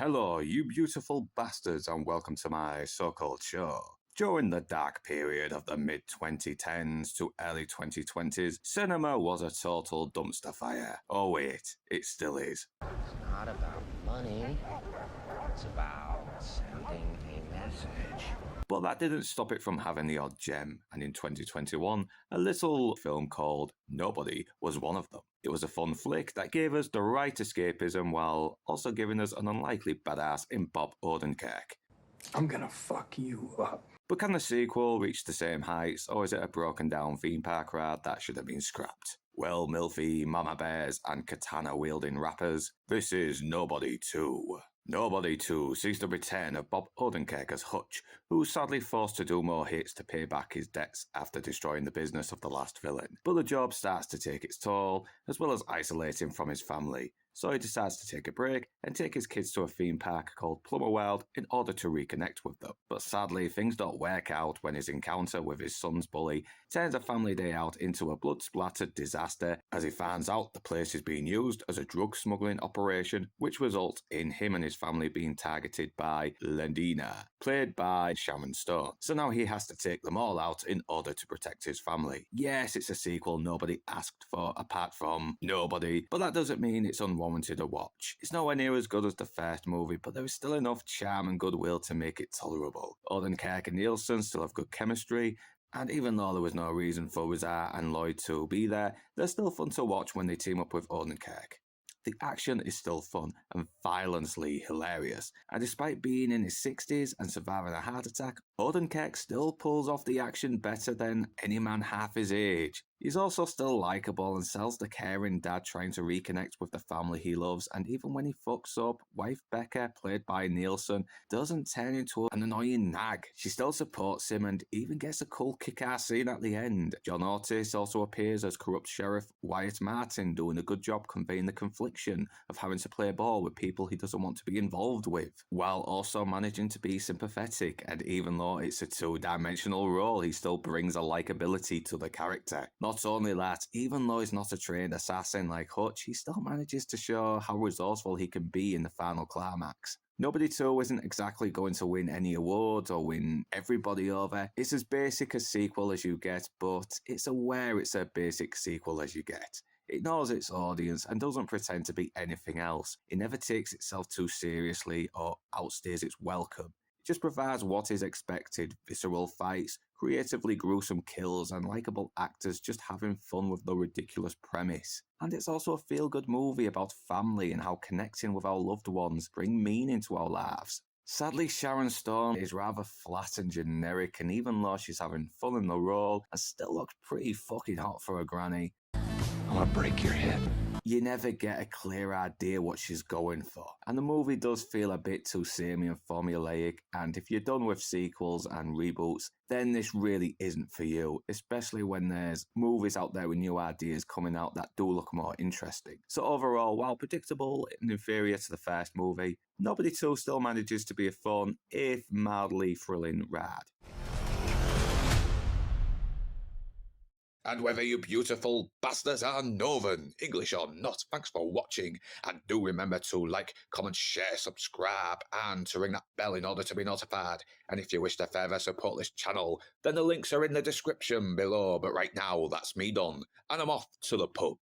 Hello, you beautiful bastards, and welcome to my so-called show. During the dark period of the mid-2010s to early 2020s, cinema was a total dumpster fire. Oh wait, it still is. It's not about money. It's about sending a message. But that didn't stop it from having the odd gem, and in 2021, a little film called Nobody was one of them. It was a fun flick that gave us the right escapism while also giving us an unlikely badass in Bob Odenkirk. I'm gonna fuck you up. But can the sequel reach the same heights, or is it a broken down theme park ride that should have been scrapped? Well, milfy, mama bears, and katana-wielding rappers, this is Nobody 2. Nobody 2 sees the return of Bob Odenkirk as Hutch, who's sadly forced to do more hits to pay back his debts after destroying the business of the last villain. But the job starts to take its toll, as well as isolate him from his family. So he decides to take a break and take his kids to a theme park called Plumber World in order to reconnect with them. But sadly, things don't work out when his encounter with his son's bully turns a family day out into a blood-splattered disaster as he finds out the place is being used as a drug smuggling operation, which results in him and his family being targeted by Lendina, played by Sharon Stone. So now he has to take them all out in order to protect his family. Yes, it's a sequel nobody asked for apart from Nobody, but that doesn't mean it's unwarranted a watch. It's nowhere near as good as the first movie, but there is still enough charm and goodwill to make it tolerable. Odenkirk and Nielsen still have good chemistry, and even though there was no reason for Rizar and Lloyd to be there, they're still fun to watch when they team up with Odenkirk. The action is still fun and violently hilarious, and despite being in his 60s and surviving a heart attack, Odenkirk still pulls off the action better than any man half his age. He's also still likeable and sells the caring dad trying to reconnect with the family he loves, and even when he fucks up, wife Becca, played by Nielsen, doesn't turn into an annoying nag. She still supports him and even gets a cool kick-ass scene at the end. John Otis also appears as corrupt Sheriff Wyatt Martin, doing a good job conveying the confliction of having to play ball with people he doesn't want to be involved with, while also managing to be sympathetic, and even though it's a two-dimensional role, he still brings a likability to the character. Not only that, even though he's not a trained assassin like Hutch, he still manages to show how resourceful he can be in the final climax. Nobody 2 isn't exactly going to win any awards or win everybody over. It's as basic a sequel as you get, but it's aware it's a basic sequel as you get. It knows its audience and doesn't pretend to be anything else. It never takes itself too seriously or outstays its welcome. It just provides what is expected: visceral fights, creatively gruesome kills, and likeable actors just having fun with the ridiculous premise. And it's also a feel-good movie about family and how connecting with our loved ones bring meaning to our lives. Sadly, Sharon Stone is rather flat and generic, and even though she's having fun in the role and still looks pretty fucking hot for a granny, I'm gonna break your head. you never get a clear idea what she's going for. And the movie does feel a bit too samey and formulaic, and if you're done with sequels and reboots, then this really isn't for you, especially when there's movies out there with new ideas coming out that do look more interesting. So overall, while predictable and inferior to the first movie, Nobody 2 still manages to be a fun, if mildly thrilling ride. And whether you beautiful bastards are Northern, English or not, thanks for watching. And do remember to like, comment, share, subscribe, and to ring that bell in order to be notified. And if you wish to further support this channel, then the links are in the description below. But right now, that's me done, and I'm off to the pub.